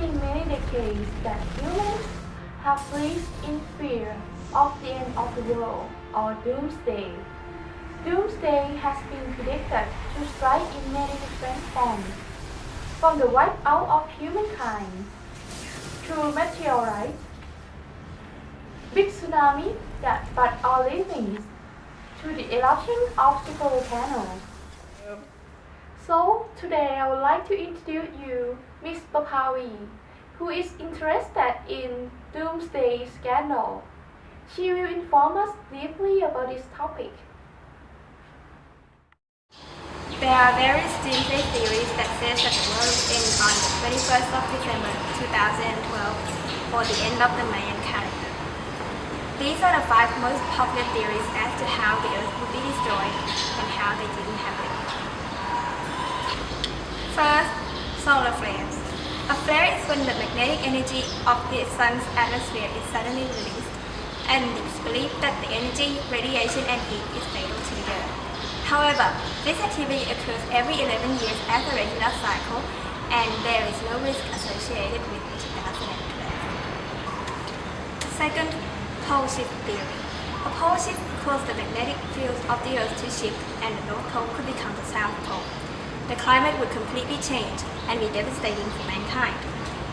been many decades that humans have lived in fear of the end of the world, or Doomsday. Doomsday has been predicted to strike in many different forms, from the wipeout of humankind through meteorites, big tsunami that flood our livings, to the eruption of supervolcanoes. So today I would like to introduce you Miss Papavi, who is interested in Doomsday scandal. She will inform us deeply about this topic. There are various doomsday theories that says that the world will end on the 21st of December 2012 or the end of the Mayan calendar. These are the 5 most popular theories as to how the Earth will be destroyed and how they didn't happen. First, solar flares. A flare is when the magnetic energy of the Sun's atmosphere is suddenly released, and it's believed that the energy, radiation and heat is fatal to the Earth. However, this activity occurs every 11 years as a regular cycle, and there is no risk associated with 2012. Second, pole shift theory. A pole shift could cause the magnetic field of the Earth to shift, and the North Pole could become the South Pole. The climate would completely change and be devastating for mankind.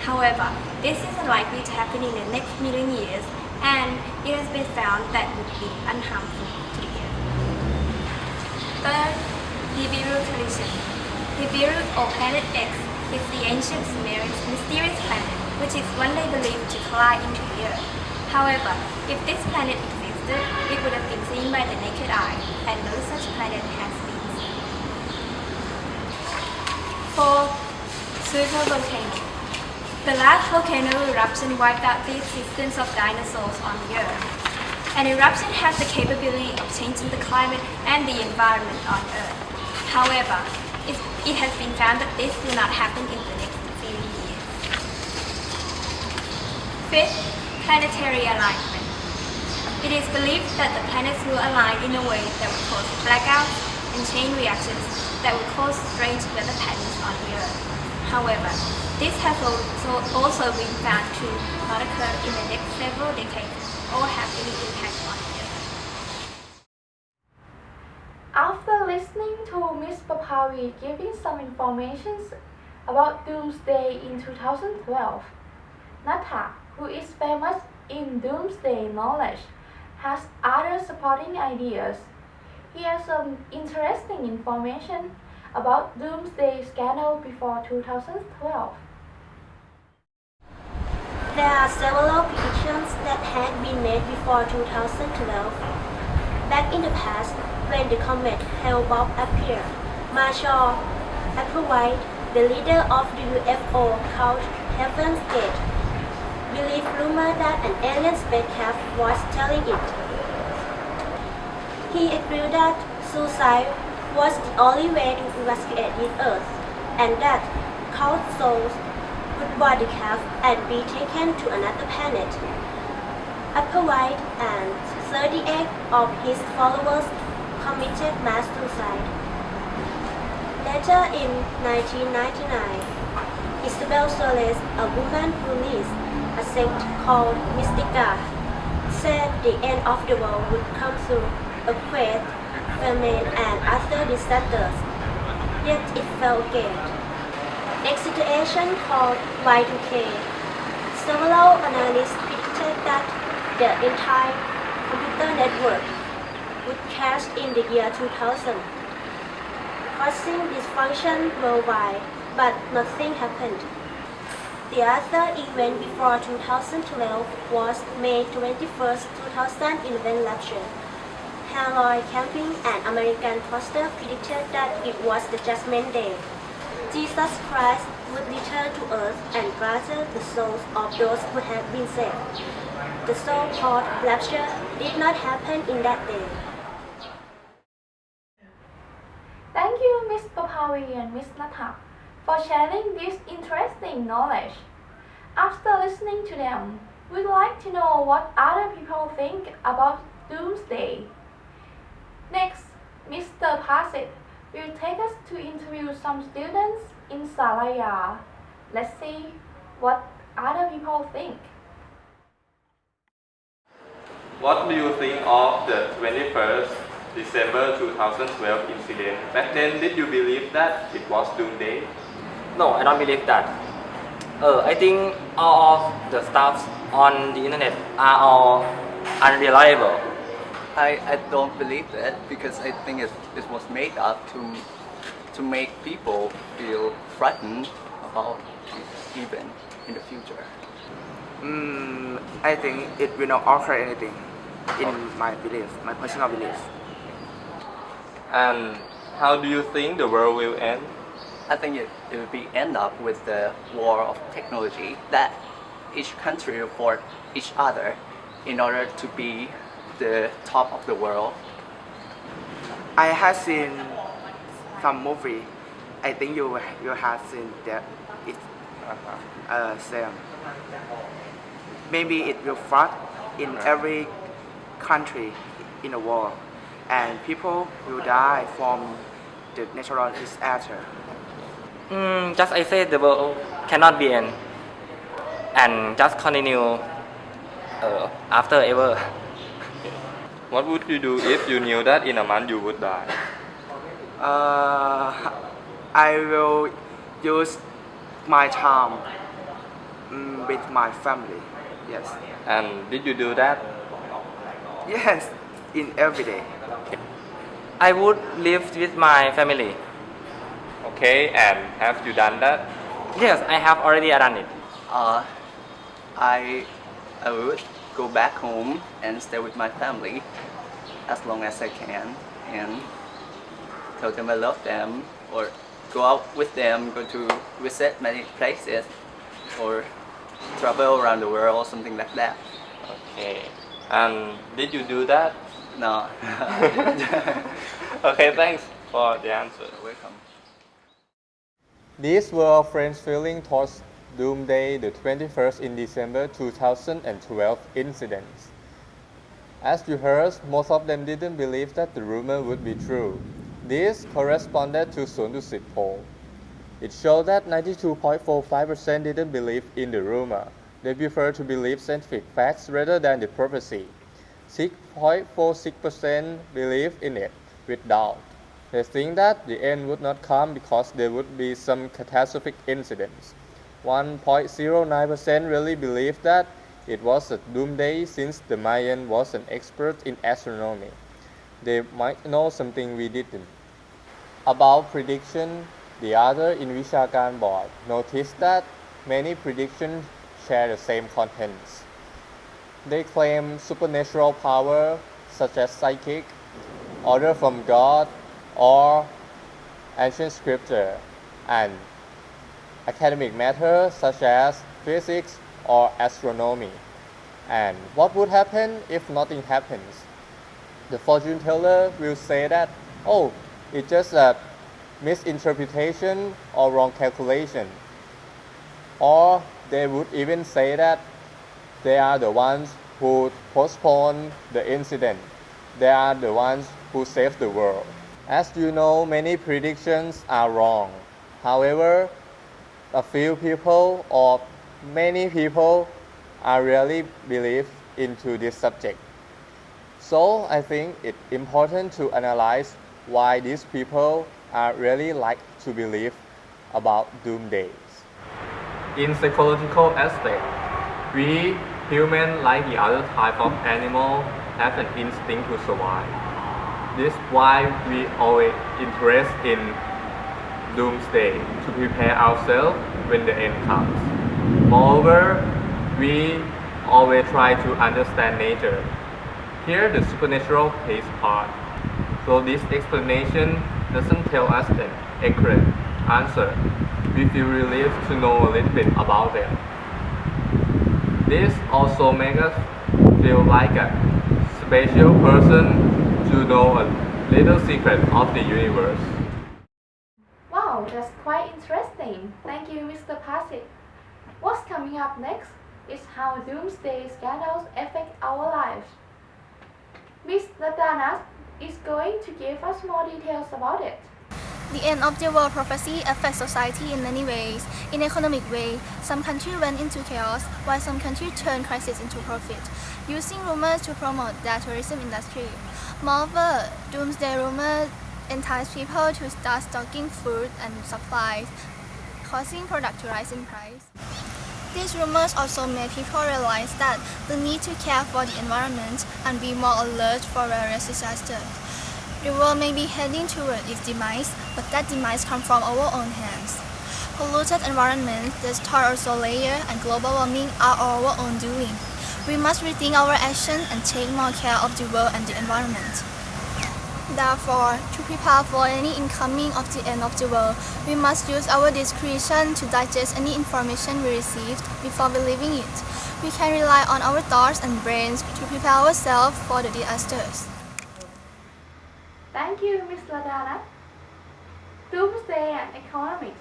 However, this is unlikely to happen in the next million years, and it has been found that it would be unharmful to the Earth. Third, Nibiru collision. Nibiru, or Planet X, is the ancient Sumerian mysterious planet which is one day believed to collide into the Earth. However, if this planet existed, it would have been seen by the naked eye, and no such planet has been seen. Fourth, supervolcano. The last volcano eruption wiped out the existence of dinosaurs on the Earth. An eruption has the capability of changing the climate and the environment on Earth. However, it has been found that this will not happen in the next few years. Fifth, planetary alignment. It is believed that the planets will align in a way that will cause blackouts and chain reactions that will cause strange weather patterns on the Earth. However, this has also been found to not occur in the next several decades or have any impact on the Earth. After listening to Miss Papavi giving some information about Doomsday in 2012, Natha, who is famous in Doomsday knowledge, has other supporting ideas. He has some interesting information about Doomsday scandal before 2012. There are several predictions that had been made before 2012. Back in the past, when the comet Hale-Bopp appeared, Marshall Applewhite, the leader of the UFO cult Heaven's Gate, believed rumor that an alien spacecraft was telling it. He agreed that suicide was the only way to evacuate the Earth, and that cult souls would board the craft and be taken to another planet. Applewhite and 38 of his followers committed mass suicide. Later in 1999, Isabel Solis, a woman who leads a sect called Mystica, said the end of the world would come through earthquake, famine, and other disasters. Yet it fell again. Next situation called Y2K. Several analysts predicted that the entire computer network would crash in the year 2000, causing dysfunction worldwide, but nothing happened. The other event before 2012 was May 21, 2011 lecture. Harold Camping, an American pastor, predicted that it was the Judgment Day. Jesus Christ would return to earth and gather the souls of those who had been saved. The so-called rapture did not happen in that day. Thank you, Miss Papavi and Miss Natha, for sharing this interesting knowledge. After listening to them, we'd like to know what other people think about Doomsday. Next, Mr. Pasit will take us to interview some students in Salaya. Let's see. what other people think. What do you think of the 21st December 2012 incident? Back then, did you believe that it was Doomsday? No, I don't believe that. I think all of the stuff on the internet are all unreliable. I don't believe that because I think it was made up to make people feel frightened about this event in the future. I think it will not occur anything in my belief, my personal belief. And how do you think the world will end? I think it will be end up with the war of technology that each country will fight each other in order to be the top of the world. I have seen some movie. I think you have seen that. It's same. Maybe it will fight in every country in the world, and people will die from the natural disaster. Just I say the world cannot be end and just continue after ever. What would you do if you knew that in a month you would die? I will use my time with my family. Yes. And did you do that? Yes, in every day. I would live with my family. Okay, and have you done that? Yes, I have already done it. I would go back home and stay with my family as long as I can and tell them I love them or go out with them, go to visit many places or travel around the world or something like that. Okay. And did you do that? No. Okay, thanks for the answer. Welcome. These were our friends' feeling towards Doomsday, the 21st in December 2012 incidents. As you heard, most of them didn't believe that the rumor would be true. This corresponded to Sundusit poll. It showed that 92.45% didn't believe in the rumor. They prefer to believe scientific facts rather than the prophecy. 6.46% believe in it with doubt. They think that the end would not come because there would be some catastrophic incidents. 1.09% really believe that it was a doomsday since the Mayan was an expert in astronomy. They might know something we didn't. About prediction, the other in Vishakan board noticed that many predictions share the same contents. They claim supernatural power such as psychic, order from God, or ancient scripture, and academic matter such as physics or astronomy. And what would happen if nothing happens? The fortune teller will say that, oh, it's just a misinterpretation or wrong calculation. Or they would even say that they are the ones who postpone the incident. They are the ones who save the world. As you know, many predictions are wrong. However, a few people or many people are really believe into this subject. So I think it's important to analyze why these people are really like to believe about doomsdays. In psychological aspect, we humans, like the other type of animal, have an instinct to survive. This is why we always interest in doomsday to prepare ourselves when the end comes. Moreover, we always try to understand nature. Here the supernatural plays part. So this explanation doesn't tell us the accurate answer. We feel relieved to know a little bit about them. This also makes us feel like a special person to know a little secret of the universe. Wow, that's quite interesting. Thank you, Mr. Pasik. What's coming up next is how doomsday scandals affect our lives. Ms. Natanas is going to give us more details about it. The end of the world prophecy affects society in many ways. In economic way, some countries went into chaos, while some countries turned crisis into profit, using rumors to promote their tourism industry. Moreover, doomsday rumors entice people to start stocking food and supplies, causing product to rise in price. These rumors also made people realize that the need to care for the environment and be more alert for various disasters. The world may be heading toward its demise, but that demise comes from our own hands. Polluted environment, destroyed ozone layer, and global warming are our own doing. We must rethink our action and take more care of the world and the environment. Therefore, to prepare for any incoming of the end of the world, we must use our discretion to digest any information we received before believing it. We can rely on our thoughts and brains to prepare ourselves for the disasters. Thank you, Ms. Ladana. Doomsday and economics.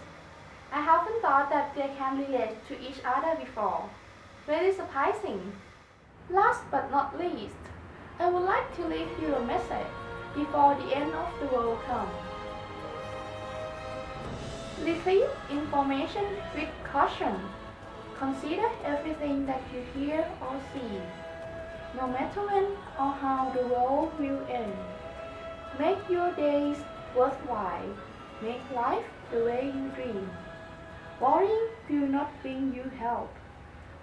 I haven't thought that they can relate to each other before. Very surprising. Last but not least, I would like to leave you a message before the end of the world comes. Receive information with caution. Consider everything that you hear or see, no matter when or how the world will end. Make your days worthwhile. Make life the way you dream. Worry will not bring you help,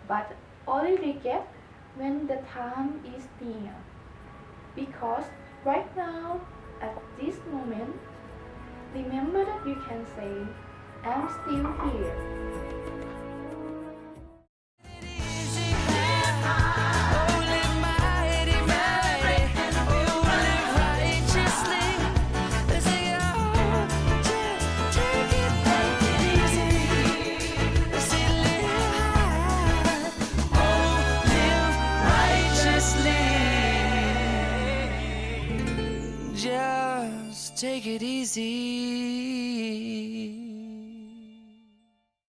but only regret when the time is near. Because right now, at this moment, remember that you can say, I'm still here. Just take it easy.